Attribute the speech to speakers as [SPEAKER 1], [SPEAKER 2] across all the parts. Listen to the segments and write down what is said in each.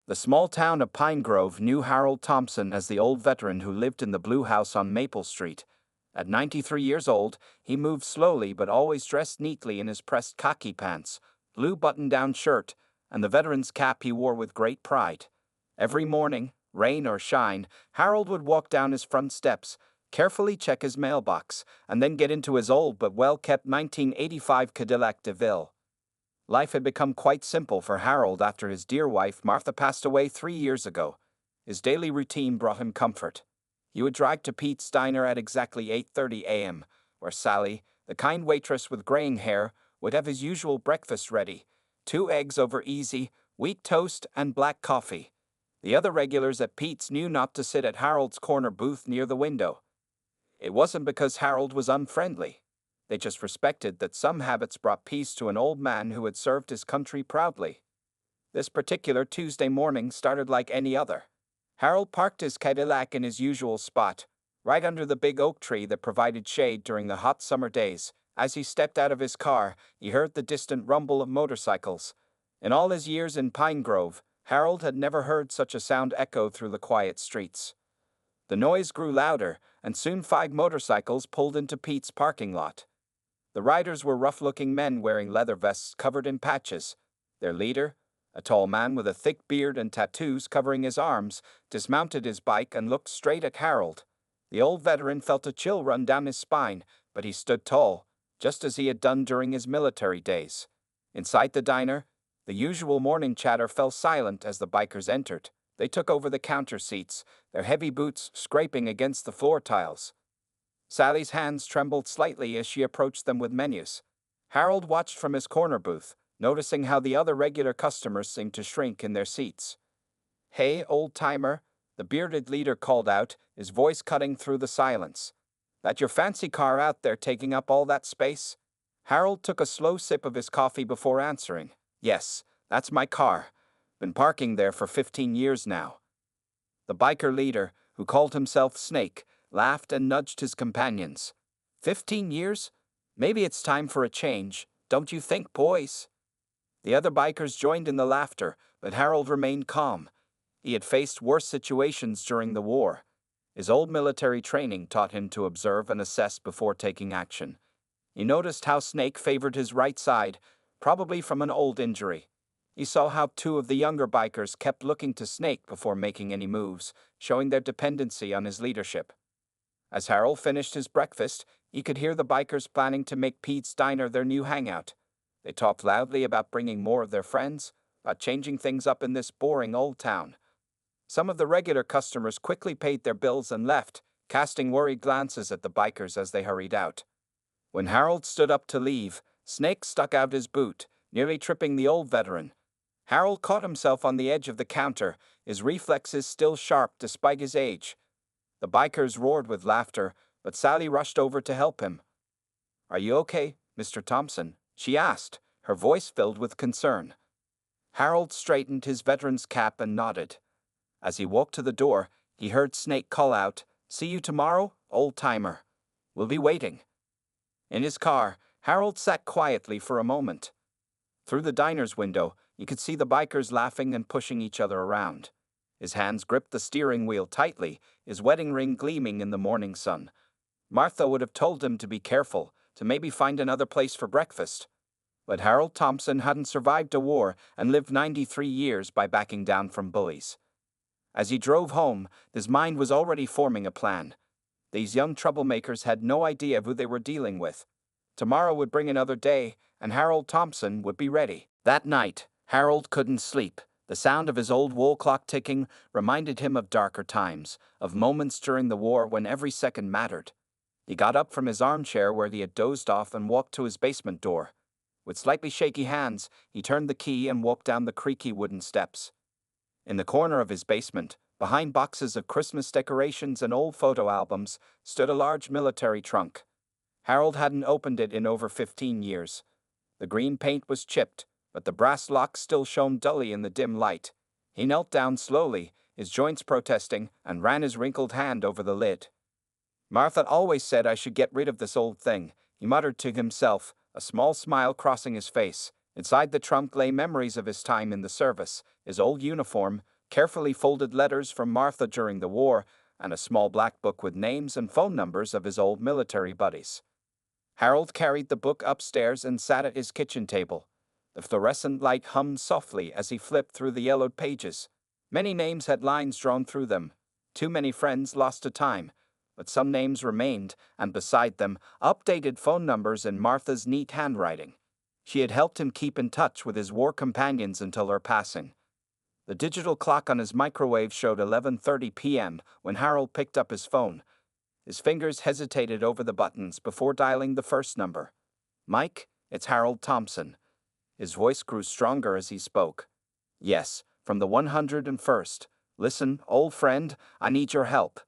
[SPEAKER 1] The small town of Pine Grove knew Harold Thompson as the old veteran who lived in the blue house on Maple Street. At 93 years old, he moved slowly but always dressed neatly in his pressed khaki pants, blue button-down shirt, and the veteran's cap he wore with great pride. Every morning, rain or shine, Harold would walk down his front steps, carefully check his mailbox, and then get into his old but well-kept 1985 Cadillac DeVille. Life had become quite simple for Harold after his dear wife Martha passed away 3 years ago. His daily routine brought him comfort. He would drive to Pete's Diner at exactly 8:30 a.m., where Sally, the kind waitress with graying hair, would have his usual breakfast ready: 2 eggs over easy, wheat toast, and black coffee. The other regulars at Pete's knew not to sit at Harold's corner booth near the window. It wasn't because Harold was unfriendly. They just respected that some habits brought peace to an old man who had served his country proudly. This particular Tuesday morning started like any other. Harold parked his Cadillac in his usual spot, right under the big oak tree that provided shade during the hot summer days. As he stepped out of his car, he heard the distant rumble of motorcycles. In all his years in Pine Grove, Harold had never heard such a sound echo through the quiet streets. The noise grew louder, and soon 5 motorcycles pulled into Pete's parking lot. The riders were rough-looking men wearing leather vests covered in patches. Their leader, a tall man with a thick beard and tattoos covering his arms, dismounted his bike and looked straight at Harold. The old veteran felt a chill run down his spine, but he stood tall, just as he had done during his military days. Inside the diner, the usual morning chatter fell silent as the bikers entered. They took over the counter seats, their heavy boots scraping against the floor tiles. Sally's hands trembled slightly as she approached them with menus. Harold watched from his corner booth, noticing how the other regular customers seemed to shrink in their seats. "Hey, old-timer," the bearded leader called out, his voice cutting through the silence. "That your fancy car out there taking up all that space?" Harold took a slow sip of his coffee before answering. "Yes, that's my car. Been parking there for 15 years now." The biker leader, who called himself Snake, laughed and nudged his companions. 15 years? Maybe it's time for a change, don't you think, boys? The other bikers joined in the laughter, but Harold remained calm. He had faced worse situations during the war. His old military training taught him to observe and assess before taking action. He noticed how Snake favored his right side, probably from an old injury. He saw how 2 of the younger bikers kept looking to Snake before making any moves, showing their dependency on his leadership. As Harold finished his breakfast, he could hear the bikers planning to make Pete's Diner their new hangout. They talked loudly about bringing more of their friends, about changing things up in this boring old town. Some of the regular customers quickly paid their bills and left, casting worried glances at the bikers as they hurried out. When Harold stood up to leave, Snake stuck out his boot, nearly tripping the old veteran. Harold caught himself on the edge of the counter, his reflexes still sharp despite his age. The bikers roared with laughter, but Sally rushed over to help him. "Are you okay, Mr. Thompson?" she asked, her voice filled with concern. Harold straightened his veteran's cap and nodded. As he walked to the door, he heard Snake call out, "See you tomorrow, old-timer. We'll be waiting." In his car, Harold sat quietly for a moment. Through the diner's window, you could see the bikers laughing and pushing each other around. His hands gripped the steering wheel tightly, his wedding ring gleaming in the morning sun. Martha would have told him to be careful, to maybe find another place for breakfast. But Harold Thompson hadn't survived a war and lived 93 years by backing down from bullies. As he drove home, his mind was already forming a plan. These young troublemakers had no idea who they were dealing with. Tomorrow would bring another day, and Harold Thompson would be ready. That night, Harold couldn't sleep. The sound of his old wall clock ticking reminded him of darker times, of moments during the war when every second mattered. He got up from his armchair where he had dozed off and walked to his basement door. With slightly shaky hands, he turned the key and walked down the creaky wooden steps. In the corner of his basement, behind boxes of Christmas decorations and old photo albums, stood a large military trunk. Harold hadn't opened it in over 15 years. The green paint was chipped, but the brass lock still shone dully in the dim light. He knelt down slowly, his joints protesting, and ran his wrinkled hand over the lid. "Martha always said I should get rid of this old thing," he muttered to himself, a small smile crossing his face. Inside the trunk lay memories of his time in the service, his old uniform, carefully folded letters from Martha during the war, and a small black book with names and phone numbers of his old military buddies. Harold carried the book upstairs and sat at his kitchen table. The fluorescent light hummed softly as he flipped through the yellowed pages. Many names had lines drawn through them. Too many friends lost to time. But some names remained, and beside them, updated phone numbers in Martha's neat handwriting. She had helped him keep in touch with his war companions until her passing. The digital clock on his microwave showed 11:30 p.m. when Harold picked up his phone. His fingers hesitated over the buttons before dialing the first number. "Mike, it's Harold Thompson." His voice grew stronger as he spoke. "Yes, from the 101st. Listen, old friend, I need your help."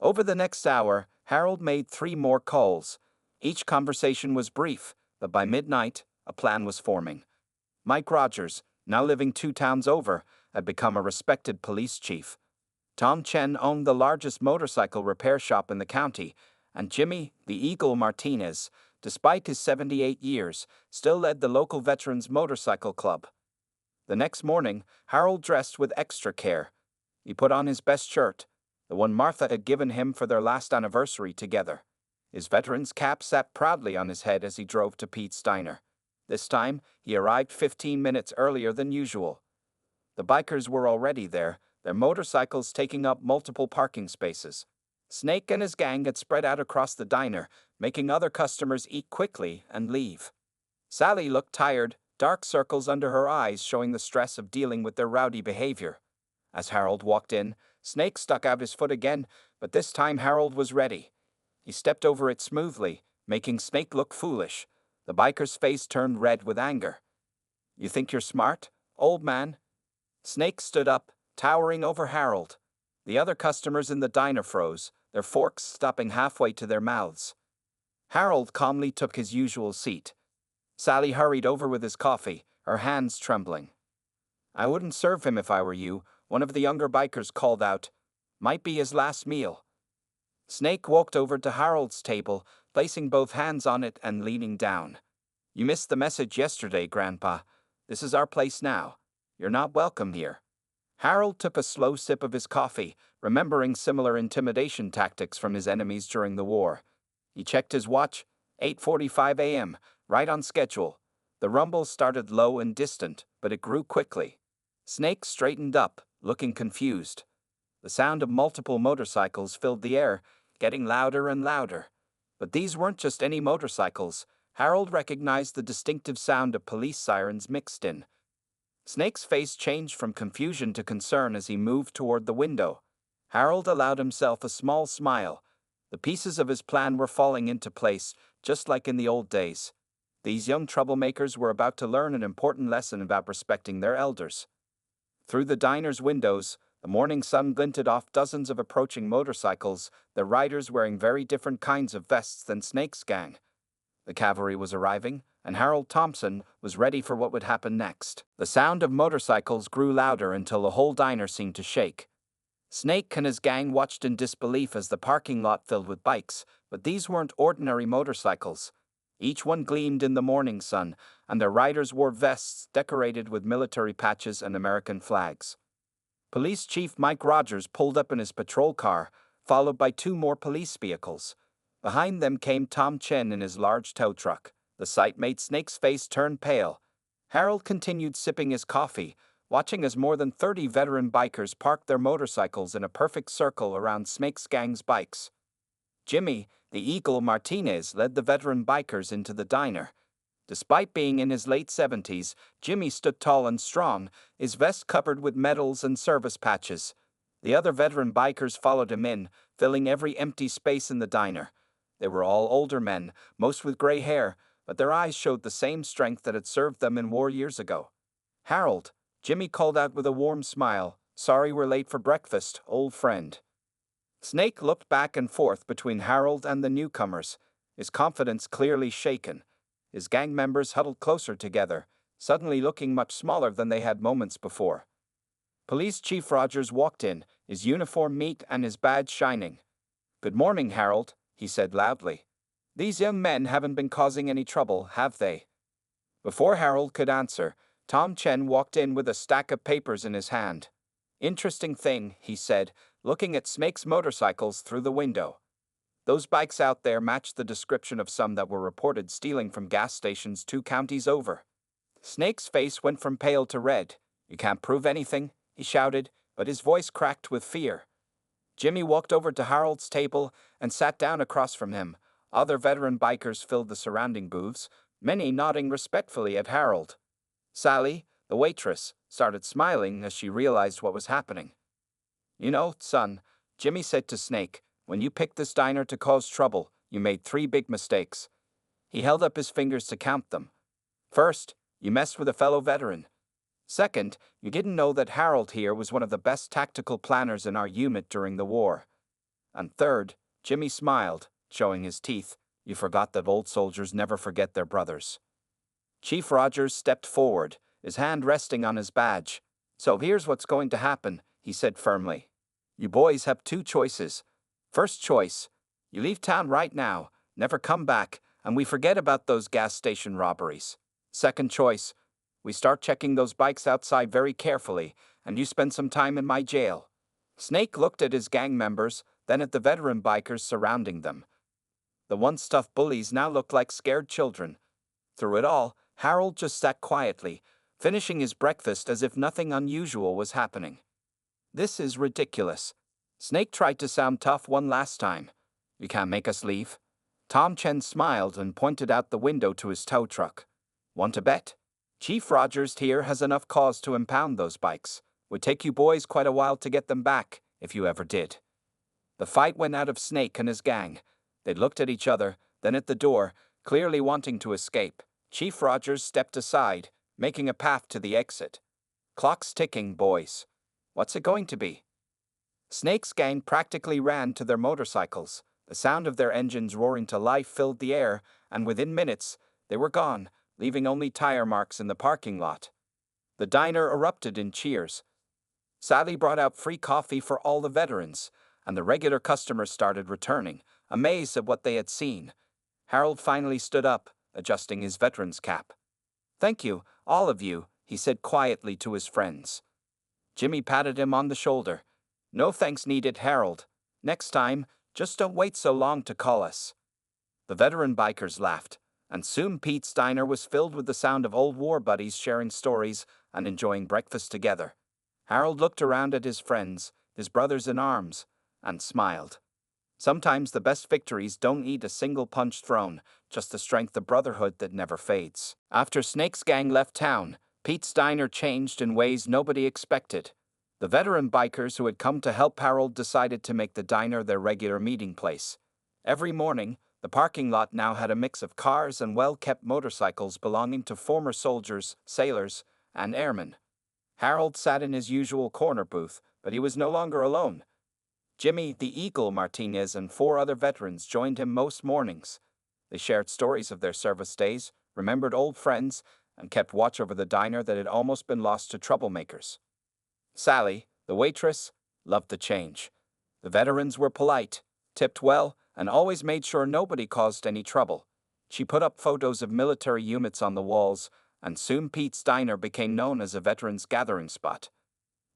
[SPEAKER 1] Over the next hour, Harold made 3 more calls. Each conversation was brief, but by midnight, a plan was forming. Mike Rogers, now living 2 towns over, had become a respected police chief. Tom Chen owned the largest motorcycle repair shop in the county, and Jimmy, the Eagle Martinez, despite his 78 years, still led the local Veterans Motorcycle Club. The next morning, Harold dressed with extra care. He put on his best shirt, the one Martha had given him for their last anniversary together. His veteran's cap sat proudly on his head as he drove to Pete's Diner. This time, he arrived 15 minutes earlier than usual. The bikers were already there, their motorcycles taking up multiple parking spaces. Snake and his gang had spread out across the diner, making other customers eat quickly and leave. Sally looked tired, dark circles under her eyes showing the stress of dealing with their rowdy behavior. As Harold walked in, Snake stuck out his foot again, but this time Harold was ready. He stepped over it smoothly, making Snake look foolish. The biker's face turned red with anger. "You think you're smart, old man?" Snake stood up, towering over Harold. The other customers in the diner froze, their forks stopping halfway to their mouths. Harold calmly took his usual seat. Sally hurried over with his coffee, her hands trembling. "I wouldn't serve him if I were you," one of the younger bikers called out. "Might be his last meal." Snake walked over to Harold's table, placing both hands on it and leaning down. "You missed the message yesterday, Grandpa. This is our place now. You're not welcome here." Harold took a slow sip of his coffee, remembering similar intimidation tactics from his enemies during the war. He checked his watch, 8:45 a.m., right on schedule. The rumble started low and distant, but it grew quickly. Snake straightened up, looking confused. The sound of multiple motorcycles filled the air, getting louder and louder. But these weren't just any motorcycles. Harold recognized the distinctive sound of police sirens mixed in. Snake's face changed from confusion to concern as he moved toward the window. Harold allowed himself a small smile. The pieces of his plan were falling into place, just like in the old days. These young troublemakers were about to learn an important lesson about respecting their elders. Through the diner's windows, the morning sun glinted off dozens of approaching motorcycles, their riders wearing very different kinds of vests than Snake's gang. The cavalry was arriving, and Harold Thompson was ready for what would happen next. The sound of motorcycles grew louder until the whole diner seemed to shake. Snake and his gang watched in disbelief as the parking lot filled with bikes, but these weren't ordinary motorcycles. Each one gleamed in the morning sun, and their riders wore vests decorated with military patches and American flags. Police Chief Mike Rogers pulled up in his patrol car, followed by 2 more police vehicles. Behind them came Tom Chen in his large tow truck. The sight made Snake's face turn pale. Harold continued sipping his coffee, watching as more than 30 veteran bikers parked their motorcycles in a perfect circle around Snake's gang's bikes. Jimmy, the Eagle Martinez, led the veteran bikers into the diner. Despite being in his late 70s, Jimmy stood tall and strong, his vest covered with medals and service patches. The other veteran bikers followed him in, filling every empty space in the diner. They were all older men, most with gray hair, but their eyes showed the same strength that had served them in war years ago. "Harold," Jimmy called out with a warm smile, "sorry we're late for breakfast, old friend." Snake looked back and forth between Harold and the newcomers, his confidence clearly shaken. His gang members huddled closer together, suddenly looking much smaller than they had moments before. Police Chief Rogers walked in, his uniform neat and his badge shining. "Good morning, Harold," he said loudly. "These young men haven't been causing any trouble, have they?" Before Harold could answer, Tom Chen walked in with a stack of papers in his hand. Interesting thing, he said, looking at Snake's motorcycles through the window. Those bikes out there match the description of some that were reported stealing from gas stations 2 counties over. Snake's face went from pale to red. You can't prove anything, he shouted, but his voice cracked with fear. Jimmy walked over to Harold's table and sat down across from him. Other veteran bikers filled the surrounding booths, many nodding respectfully at Harold. Sally, the waitress, started smiling as she realized what was happening. You know, son, Jimmy said to Snake, when you picked this diner to cause trouble, you made 3 big mistakes. He held up his fingers to count them. First, you messed with a fellow veteran. Second, you didn't know that Harold here was one of the best tactical planners in our unit during the war. And third, Jimmy smiled, showing his teeth, you forgot that old soldiers never forget their brothers. Chief Rogers stepped forward, his hand resting on his badge. So here's what's going to happen, he said firmly. You boys have 2 choices. First choice, you leave town right now, never come back, and we forget about those gas station robberies. Second choice, we start checking those bikes outside very carefully, and you spend some time in my jail. Snake looked at his gang members, then at the veteran bikers surrounding them. The once tough bullies now looked like scared children. Through it all, Harold just sat quietly, finishing his breakfast as if nothing unusual was happening. This is ridiculous. Snake tried to sound tough one last time. You can't make us leave. Tom Chen smiled and pointed out the window to his tow truck. Want to bet? Chief Rogers here has enough cause to impound those bikes. Would take you boys quite a while to get them back, if you ever did. The fight went out of Snake and his gang. They looked at each other, then at the door, clearly wanting to escape. Chief Rogers stepped aside, making a path to the exit. Clock's ticking, boys. What's it going to be? Snake's gang practically ran to their motorcycles. The sound of their engines roaring to life filled the air, and within minutes, they were gone, leaving only tire marks in the parking lot. The diner erupted in cheers. Sally brought out free coffee for all the veterans, and the regular customers started returning, amazed at what they had seen. Harold finally stood up, adjusting his veteran's cap. Thank you, all of you, he said quietly to his friends. Jimmy patted him on the shoulder. No thanks needed, Harold. Next time, just don't wait so long to call us. The veteran bikers laughed, and soon Pete's diner was filled with the sound of old war buddies sharing stories and enjoying breakfast together. Harold looked around at his friends, his brothers in arms, and smiled. Sometimes the best victories don't need a single punch thrown, just the strength of brotherhood that never fades. After Snake's gang left town, Pete's diner changed in ways nobody expected. The veteran bikers who had come to help Harold decided to make the diner their regular meeting place. Every morning, the parking lot now had a mix of cars and well-kept motorcycles belonging to former soldiers, sailors, and airmen. Harold sat in his usual corner booth, but he was no longer alone. Jimmy, the Eagle Martinez, and 4 other veterans joined him most mornings. They shared stories of their service days, remembered old friends, and kept watch over the diner that had almost been lost to troublemakers. Sally, the waitress, loved the change. The veterans were polite, tipped well, and always made sure nobody caused any trouble. She put up photos of military units on the walls, and soon Pete's diner became known as a veterans' gathering spot.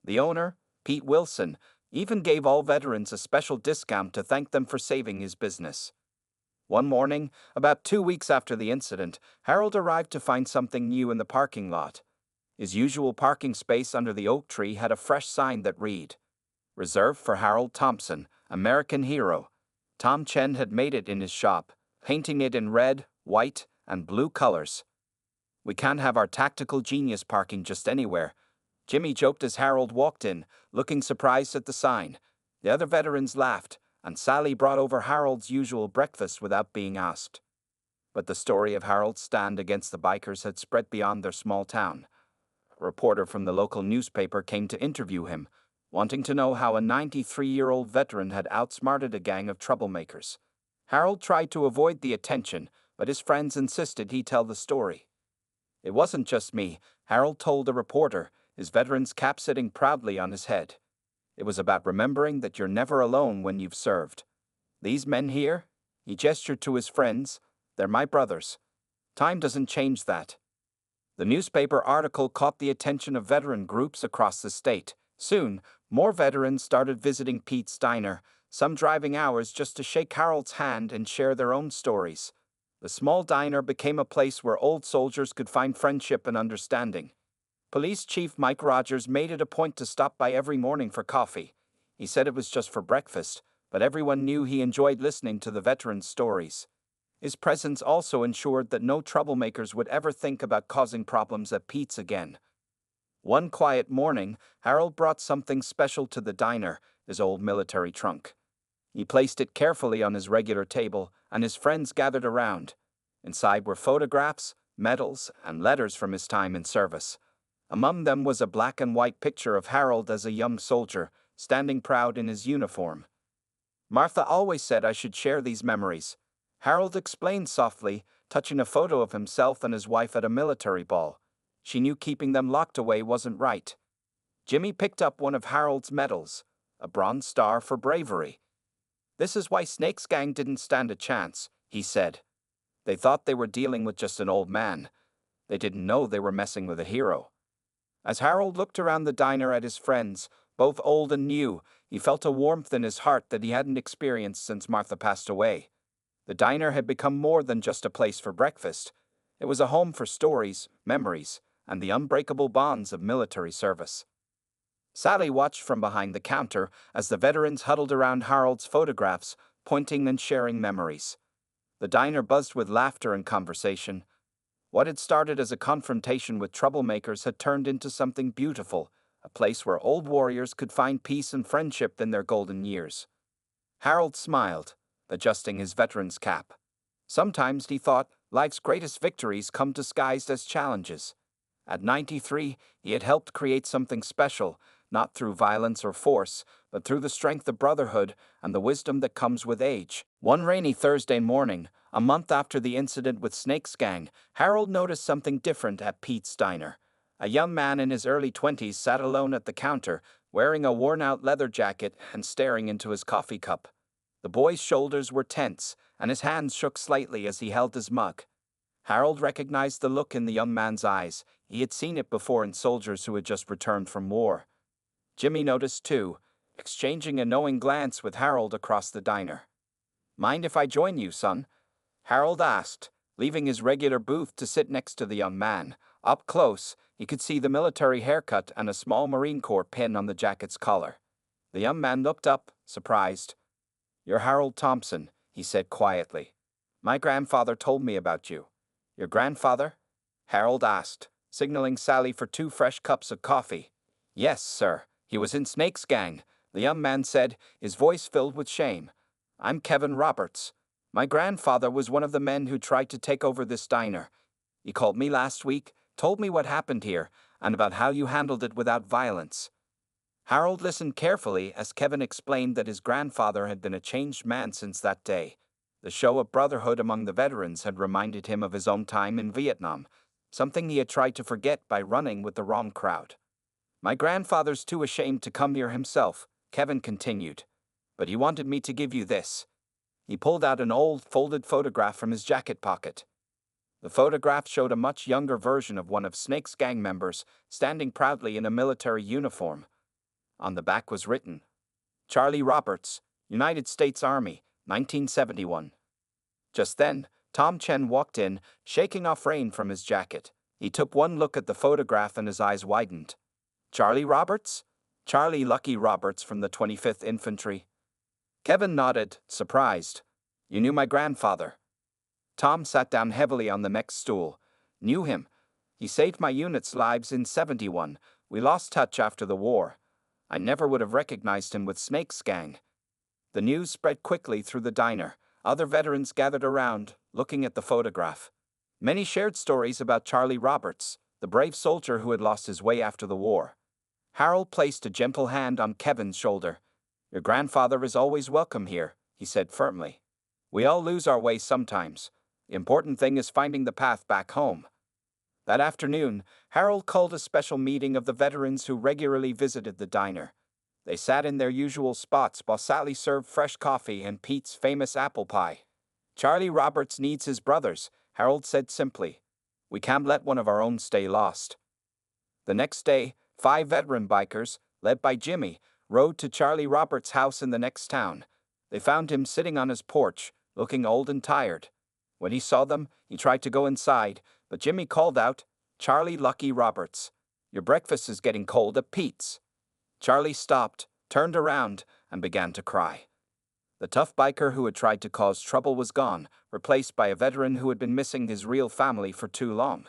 [SPEAKER 1] The owner, Pete Wilson, even gave all veterans a special discount to thank them for saving his business. One morning, about 2 weeks after the incident, Harold arrived to find something new in the parking lot. His usual parking space under the oak tree had a fresh sign that read, "Reserved for Harold Thompson, American Hero." Tom Chen had made it in his shop, painting it in red, white, and blue colors. "We can't have our tactical genius parking just anywhere," Jimmy joked as Harold walked in, looking surprised at the sign. The other veterans laughed, and Sally brought over Harold's usual breakfast without being asked. But the story of Harold's stand against the bikers had spread beyond their small town. A reporter from the local newspaper came to interview him, wanting to know how a 93-year-old veteran had outsmarted a gang of troublemakers. Harold tried to avoid the attention, but his friends insisted he tell the story. "It wasn't just me," Harold told the reporter, his veteran's cap sitting proudly on his head. "It was about remembering that you're never alone when you've served. These men here," he gestured to his friends, "they're my brothers. Time doesn't change that." The newspaper article caught the attention of veteran groups across the state. Soon, more veterans started visiting Pete's diner, some driving hours just to shake Harold's hand and share their own stories. The small diner became a place where old soldiers could find friendship and understanding. Police Chief Mike Rogers made it a point to stop by every morning for coffee. He said it was just for breakfast, but everyone knew he enjoyed listening to the veterans' stories. His presence also ensured that no troublemakers would ever think about causing problems at Pete's again. One quiet morning, Harold brought something special to the diner, his old military trunk. He placed it carefully on his regular table, and his friends gathered around. Inside were photographs, medals, and letters from his time in service. Among them was a black and white picture of Harold as a young soldier, standing proud in his uniform. "Martha always said I should share these memories," Harold explained softly, touching a photo of himself and his wife at a military ball. She knew keeping them locked away wasn't right. Jimmy picked up one of Harold's medals, a Bronze Star for bravery. "This is why Snake's gang didn't stand a chance," he said. "They thought they were dealing with just an old man. They didn't know they were messing with a hero." As Harold looked around the diner at his friends, both old and new, he felt a warmth in his heart that he hadn't experienced since Martha passed away. The diner had become more than just a place for breakfast. It was a home for stories, memories, and the unbreakable bonds of military service. Sally watched from behind the counter as the veterans huddled around Harold's photographs, pointing and sharing memories. The diner buzzed with laughter and conversation. What had started as a confrontation with troublemakers had turned into something beautiful, a place where old warriors could find peace and friendship in their golden years. Harold smiled, adjusting his veteran's cap. Sometimes, he thought, life's greatest victories come disguised as challenges. At 93, he had helped create something special, not through violence or force, but through the strength of brotherhood and the wisdom that comes with age. One rainy Thursday morning, a month after the incident with Snake's gang, Harold noticed something different at Pete's diner. A young man in his early 20s sat alone at the counter, wearing a worn-out leather jacket and staring into his coffee cup. The boy's shoulders were tense, and his hands shook slightly as he held his mug. Harold recognized the look in the young man's eyes. He had seen it before in soldiers who had just returned from war. Jimmy noticed too, exchanging a knowing glance with Harold across the diner. "Mind if I join you, son?" Harold asked, leaving his regular booth to sit next to the young man. Up close, he could see the military haircut and a small Marine Corps pin on the jacket's collar. The young man looked up, surprised. "You're Harold Thompson," he said quietly. "My grandfather told me about you." "Your grandfather?" Harold asked, signaling Sally for 2 fresh cups of coffee. "Yes, sir. He was in Snake's gang," the young man said, his voice filled with shame. "I'm Kevin Roberts. My grandfather was one of the men who tried to take over this diner. He called me last week, told me what happened here, and about how you handled it without violence." Harold listened carefully as Kevin explained that his grandfather had been a changed man since that day. The show of brotherhood among the veterans had reminded him of his own time in Vietnam, something he had tried to forget by running with the wrong crowd. "My grandfather's too ashamed to come here himself," Kevin continued. "But he wanted me to give you this." He pulled out an old, folded photograph from his jacket pocket. The photograph showed a much younger version of one of Snake's gang members, standing proudly in a military uniform. On the back was written, "Charlie Roberts, United States Army, 1971. Just then, Tom Chen walked in, shaking off rain from his jacket. He took one look at the photograph and his eyes widened. "Charlie Roberts?" "Charlie Lucky Roberts from the 25th Infantry." Kevin nodded, surprised. "You knew my grandfather?" Tom sat down heavily on the next stool. "Knew him. He saved my unit's lives in 71. We lost touch after the war. I never would have recognized him with Snake's gang." The news spread quickly through the diner. Other veterans gathered around, looking at the photograph. Many shared stories about Charlie Roberts, the brave soldier who had lost his way after the war. Harold placed a gentle hand on Kevin's shoulder. "Your grandfather is always welcome here," he said firmly. "We all lose our way sometimes. The important thing is finding the path back home." That afternoon, Harold called a special meeting of the veterans who regularly visited the diner. They sat in their usual spots while Sally served fresh coffee and Pete's famous apple pie. "Charlie Roberts needs his brothers," Harold said simply. "We can't let one of our own stay lost." The next day, 5 veteran bikers, led by Jimmy, rode to Charlie Roberts' house in the next town. They found him sitting on his porch, looking old and tired. When he saw them, he tried to go inside, but Jimmy called out, "Charlie Lucky Roberts, your breakfast is getting cold at Pete's." Charlie stopped, turned around, and began to cry. The tough biker who had tried to cause trouble was gone, replaced by a veteran who had been missing his real family for too long.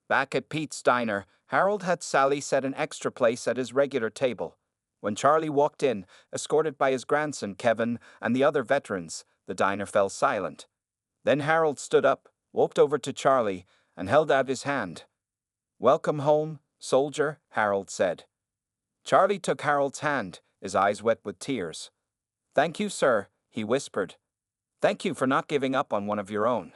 [SPEAKER 1] Back at Pete's diner, Harold had Sally set an extra place at his regular table. When Charlie walked in, escorted by his grandson Kevin and the other veterans, the diner fell silent. Then Harold stood up, walked over to Charlie, and held out his hand. "Welcome home, soldier," Harold said. Charlie took Harold's hand, his eyes wet with tears. "Thank you, sir," he whispered. "Thank you for not giving up on one of your own."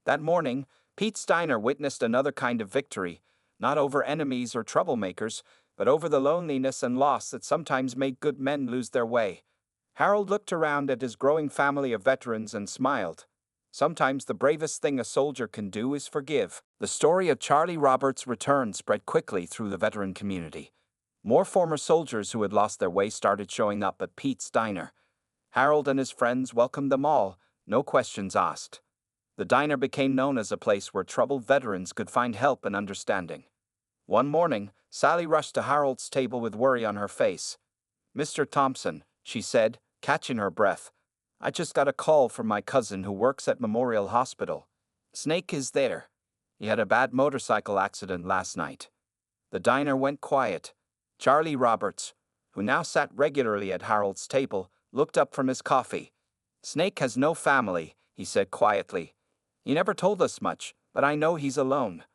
[SPEAKER 1] That morning, Pete's diner witnessed another kind of victory, not over enemies or troublemakers, but over the loneliness and loss that sometimes make good men lose their way. Harold looked around at his growing family of veterans and smiled. Sometimes the bravest thing a soldier can do is forgive. The story of Charlie Roberts' return spread quickly through the veteran community. More former soldiers who had lost their way started showing up at Pete's diner. Harold and his friends welcomed them all, no questions asked. The diner became known as a place where troubled veterans could find help and understanding. One morning, Sally rushed to Harold's table with worry on her face. "Mr. Thompson," she said, catching her breath, "I just got a call from my cousin who works at Memorial Hospital. Snake is there. He had a bad motorcycle accident last night." The diner went quiet. Charlie Roberts, who now sat regularly at Harold's table, looked up from his coffee. "Snake has no family," he said quietly. "He never told us much, but I know he's alone."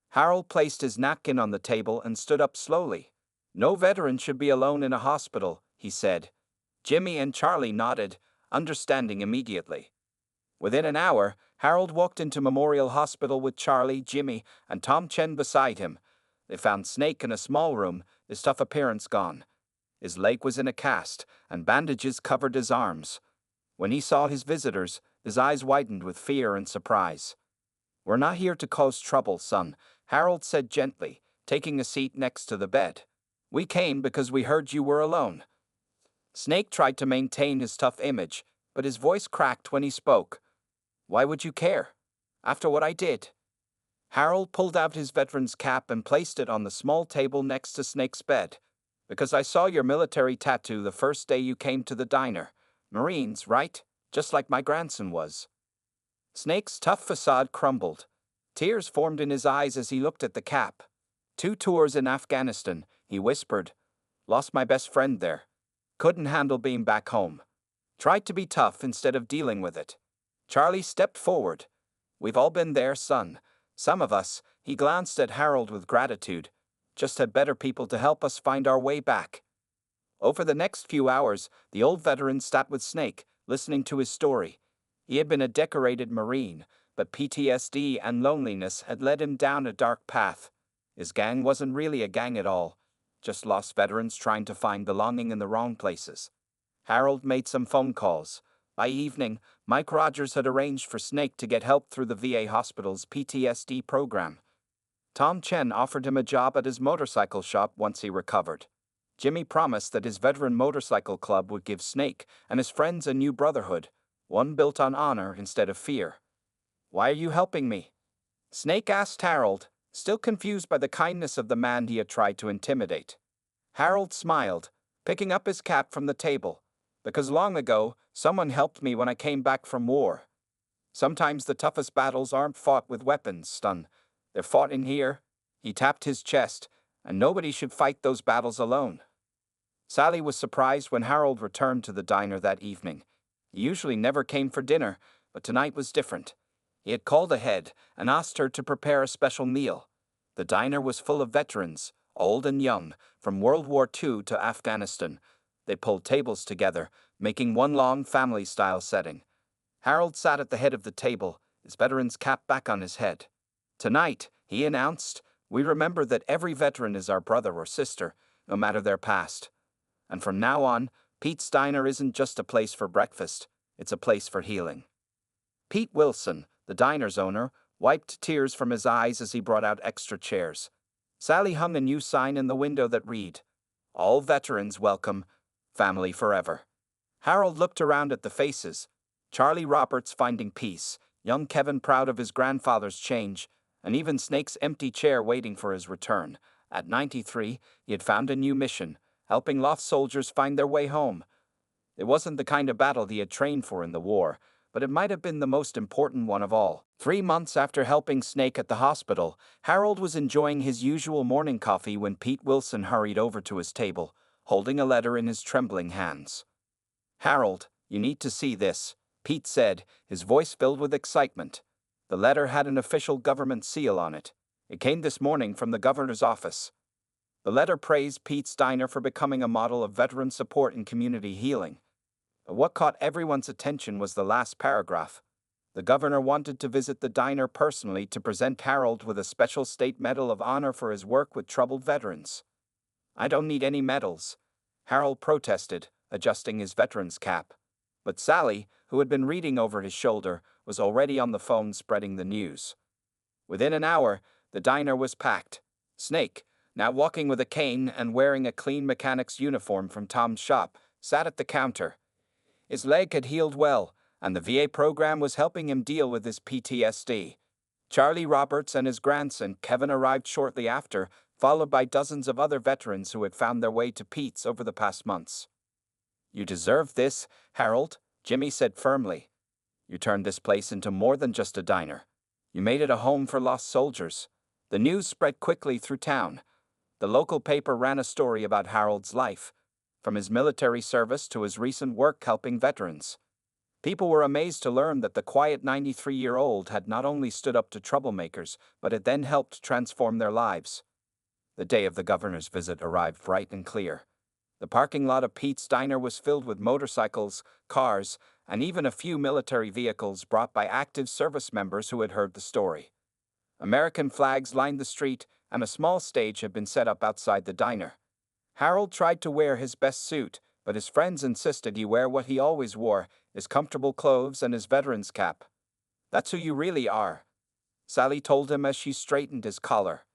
[SPEAKER 1] Harold placed his napkin on the table and stood up slowly. "No veteran should be alone in a hospital," he said. Jimmy and Charlie nodded, understanding immediately. Within an hour, Harold walked into Memorial Hospital with Charlie, Jimmy, and Tom Chen beside him. They found Snake in a small room, his tough appearance gone. His leg was in a cast, and bandages covered his arms. When he saw his visitors, his eyes widened with fear and surprise. "We're not here to cause trouble, son," Harold said gently, taking a seat next to the bed. "We came because we heard you were alone." Snake tried to maintain his tough image, but his voice cracked when he spoke. "Why would you care? After what I did?" Harold pulled out his veteran's cap and placed it on the small table next to Snake's bed. "Because I saw your military tattoo the first day you came to the diner. Marines, right? Just like my grandson was." Snake's tough facade crumbled. Tears formed in his eyes as he looked at the cap. "2 tours in Afghanistan," he whispered. "Lost my best friend there. Couldn't handle being back home. Tried to be tough instead of dealing with it." Charlie stepped forward. "We've all been there, son. Some of us," he glanced at Harold with gratitude, "just had better people to help us find our way back." Over the next few hours, the old veteran sat with Snake, listening to his story. He had been a decorated Marine, but PTSD and loneliness had led him down a dark path. His gang wasn't really a gang at all, just lost veterans trying to find belonging in the wrong places. Harold made some phone calls. By evening, Mike Rogers had arranged for Snake to get help through the VA hospital's PTSD program. Tom Chen offered him a job at his motorcycle shop once he recovered. Jimmy promised that his veteran motorcycle club would give Snake and his friends a new brotherhood, one built on honor instead of fear. "Why are you helping me?" Snake asked Harold, still confused by the kindness of the man he had tried to intimidate. Harold smiled, picking up his cap from the table. "Because long ago, someone helped me when I came back from war. Sometimes the toughest battles aren't fought with weapons, son. They're fought in here." He tapped his chest, "and nobody should fight those battles alone." Sally was surprised when Harold returned to the diner that evening. He usually never came for dinner, but tonight was different. He had called ahead and asked her to prepare a special meal. The diner was full of veterans, old and young, from World War II to Afghanistan. They pulled tables together, making one long family-style setting. Harold sat at the head of the table, his veteran's cap back on his head. "Tonight," he announced, "we remember that every veteran is our brother or sister, no matter their past. And from now on, Pete's Diner isn't just a place for breakfast, it's a place for healing." Pete Wilson, the diner's owner, wiped tears from his eyes as he brought out extra chairs. Sally hung a new sign in the window that read, All veterans welcome, family forever. Harold looked around at the faces. Charlie Roberts finding peace, young Kevin proud of his grandfather's change, and even Snake's empty chair waiting for his return. At 93, he had found a new mission, helping lost soldiers find their way home. It wasn't the kind of battle he had trained for in the war, but it might have been the most important one of all. 3 months after helping Snake at the hospital, Harold was enjoying his usual morning coffee when Pete Wilson hurried over to his table, holding a letter in his trembling hands. "Harold, you need to see this," Pete said, his voice filled with excitement. The letter had an official government seal on it. It came this morning from the governor's office. The letter praised Pete's diner for becoming a model of veteran support and community healing. But what caught everyone's attention was the last paragraph. The governor wanted to visit the diner personally to present Harold with a special state medal of honor for his work with troubled veterans. "I don't need any medals," Harold protested, adjusting his veteran's cap. But Sally, who had been reading over his shoulder, was already on the phone spreading the news. Within an hour, the diner was packed. Snake, now walking with a cane and wearing a clean mechanic's uniform from Tom's shop, sat at the counter. His leg had healed well, and the VA program was helping him deal with his PTSD. Charlie Roberts and his grandson Kevin arrived shortly after, followed by dozens of other veterans who had found their way to Pete's over the past months. "You deserve this, Harold," Jimmy said firmly. "You turned this place into more than just a diner. You made it a home for lost soldiers." The news spread quickly through town. The local paper ran a story about Harold's life, from his military service to his recent work helping veterans. People were amazed to learn that the quiet 93-year-old had not only stood up to troublemakers, but had then helped transform their lives. The day of the governor's visit arrived bright and clear. The parking lot of Pete's Diner was filled with motorcycles, cars, and even a few military vehicles brought by active service members who had heard the story. American flags lined the street, and a small stage had been set up outside the diner. Harold tried to wear his best suit, but his friends insisted he wear what he always wore, his comfortable clothes and his veteran's cap. "That's who you really are," Sally told him as she straightened his collar.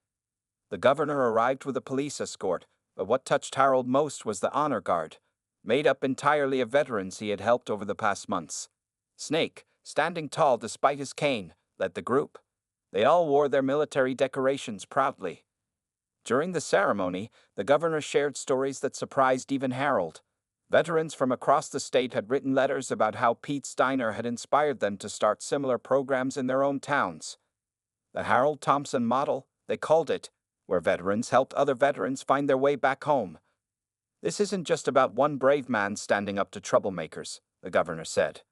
[SPEAKER 1] The governor arrived with a police escort, but what touched Harold most was the honor guard, made up entirely of veterans he had helped over the past months. Snake, standing tall despite his cane, led the group. They all wore their military decorations proudly. During the ceremony, the governor shared stories that surprised even Harold. Veterans from across the state had written letters about how Pete's Diner had inspired them to start similar programs in their own towns. The Harold Thompson model, they called it, where veterans helped other veterans find their way back home. "This isn't just about one brave man standing up to troublemakers," the governor said.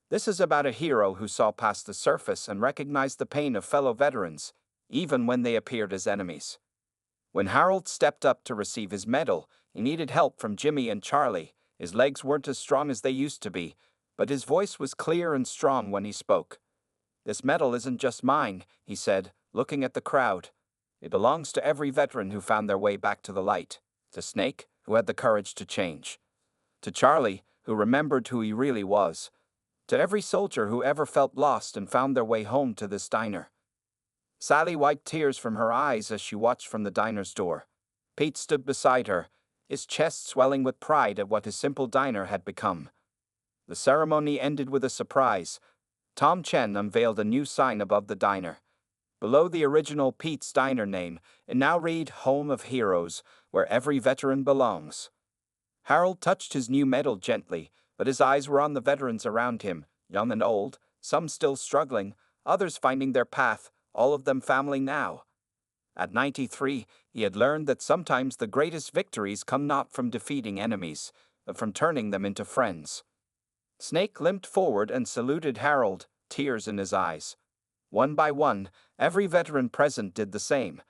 [SPEAKER 1] "This is about a hero who saw past the surface and recognized the pain of fellow veterans, even when they appeared as enemies." When Harold stepped up to receive his medal, he needed help from Jimmy and Charlie. His legs weren't as strong as they used to be, but his voice was clear and strong when he spoke. "This medal isn't just mine," he said, looking at the crowd. "It belongs to every veteran who found their way back to the light. To Snake, who had the courage to change. To Charlie, who remembered who he really was. To every soldier who ever felt lost and found their way home to this diner." Sally wiped tears from her eyes as she watched from the diner's door. Pete stood beside her, his chest swelling with pride at what his simple diner had become. The ceremony ended with a surprise. Tom Chen unveiled a new sign above the diner. Below the original Pete's Diner name, it now read "Home of Heroes, where every veteran belongs." Harold touched his new medal gently, but his eyes were on the veterans around him, young and old, some still struggling, others finding their path, all of them family now. At 93, he had learned that sometimes the greatest victories come not from defeating enemies, but from turning them into friends. Snake limped forward and saluted Harold, tears in his eyes. One by one, every veteran present did the same.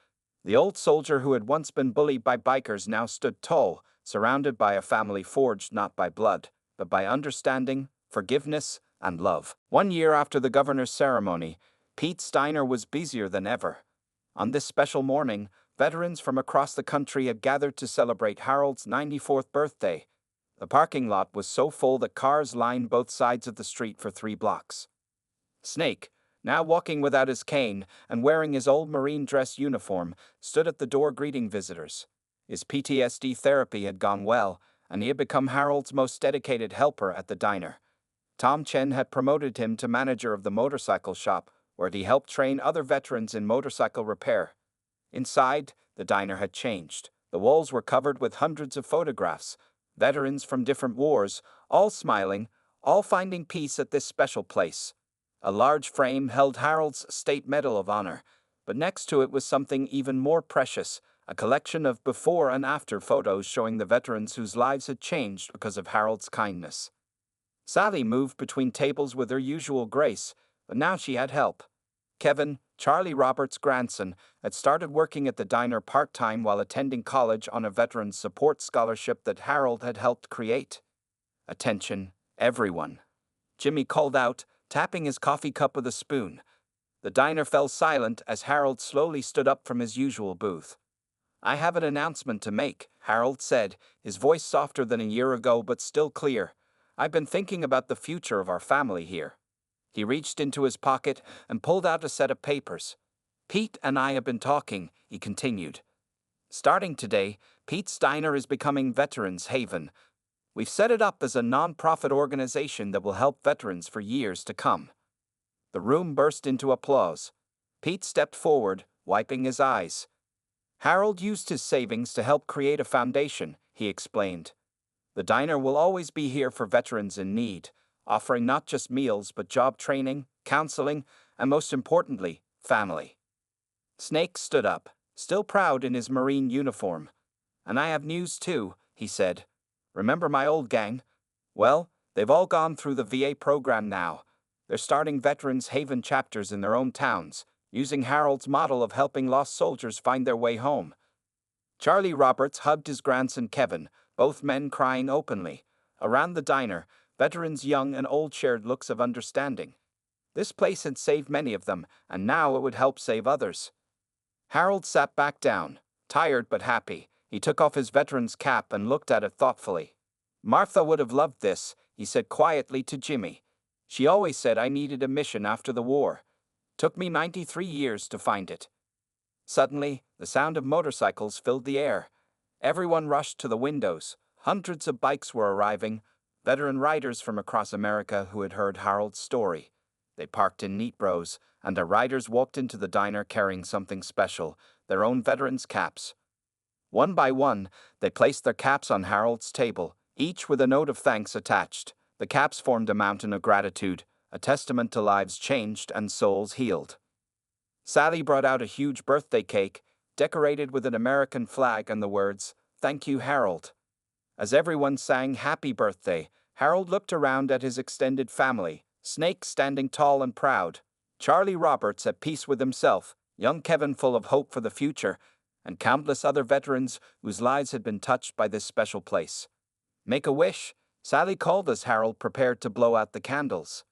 [SPEAKER 1] The old soldier who had once been bullied by bikers now stood tall, surrounded by a family forged not by blood, but by understanding, forgiveness, and love. 1 year after the governor's ceremony, Pete's Diner was busier than ever. On this special morning, veterans from across the country had gathered to celebrate Harold's 94th birthday. The parking lot was so full that cars lined both sides of the street for 3 blocks. Snake, now walking without his cane and wearing his old marine dress uniform, stood at the door greeting visitors. His PTSD therapy had gone well, and he had become Harold's most dedicated helper at the diner. Tom Chen had promoted him to manager of the motorcycle shop, where he helped train other veterans in motorcycle repair. Inside, the diner had changed. The walls were covered with hundreds of photographs, veterans from different wars, all smiling, all finding peace at this special place. A large frame held Harold's State Medal of Honor, but next to it was something even more precious, a collection of before and after photos showing the veterans whose lives had changed because of Harold's kindness. Sally moved between tables with her usual grace, but now she had help. Kevin, Charlie Roberts' grandson, had started working at the diner part-time while attending college on a veterans support scholarship that Harold had helped create. "Attention, everyone," Jimmy called out, tapping his coffee cup with a spoon. The diner fell silent as Harold slowly stood up from his usual booth. "I have an announcement to make," Harold said, his voice softer than a year ago but still clear. "I've been thinking about the future of our family here." He reached into his pocket and pulled out a set of papers. "Pete and I have been talking," he continued. "Starting today, Pete's Diner is becoming Veterans Haven. We've set it up as a non-profit organization that will help veterans for years to come." The room burst into applause. Pete stepped forward, wiping his eyes. "Harold used his savings to help create a foundation," he explained. "The diner will always be here for veterans in need, offering not just meals but job training, counseling, and most importantly, family." Snake stood up, still proud in his Marine uniform. "And I have news too," he said. "Remember my old gang? Well, they've all gone through the VA program now. They're starting Veterans Haven chapters in their own towns, using Harold's model of helping lost soldiers find their way home." Charlie Roberts hugged his grandson Kevin, both men crying openly. Around the diner, veterans young and old shared looks of understanding. This place had saved many of them, and now it would help save others. Harold sat back down, tired but happy. He took off his veteran's cap and looked at it thoughtfully. "Martha would have loved this," he said quietly to Jimmy. "She always said I needed a mission after the war. Took me 93 years to find it." Suddenly, the sound of motorcycles filled the air. Everyone rushed to the windows. Hundreds of bikes were arriving, veteran riders from across America who had heard Harold's story. They parked in neat rows, and the riders walked into the diner carrying something special, their own veterans' caps. One by one, they placed their caps on Harold's table, each with a note of thanks attached. The caps formed a mountain of gratitude, a testament to lives changed and souls healed. Sally brought out a huge birthday cake, decorated with an American flag and the words, "Thank you, Harold." As everyone sang happy birthday, Harold looked around at his extended family, Snake standing tall and proud, Charlie Roberts at peace with himself, young Kevin full of hope for the future, and countless other veterans whose lives had been touched by this special place. "Make a wish," Sally called as Harold prepared to blow out the candles.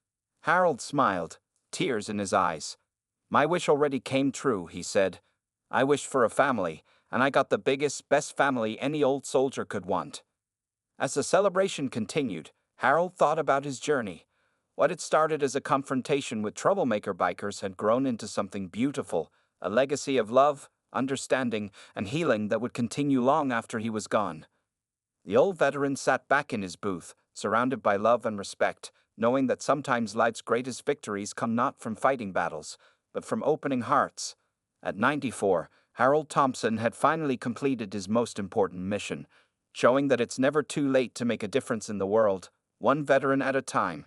[SPEAKER 1] Harold smiled, tears in his eyes. "My wish already came true," he said. "I wished for a family, and I got the biggest, best family any old soldier could want." As the celebration continued, Harold thought about his journey. What had started as a confrontation with troublemaker bikers had grown into something beautiful, a legacy of love, understanding, and healing that would continue long after he was gone. The old veteran sat back in his booth, surrounded by love and respect, knowing that sometimes life's greatest victories come not from fighting battles, but from opening hearts. At 94, Harold Thompson had finally completed his most important mission, showing that it's never too late to make a difference in the world, one veteran at a time.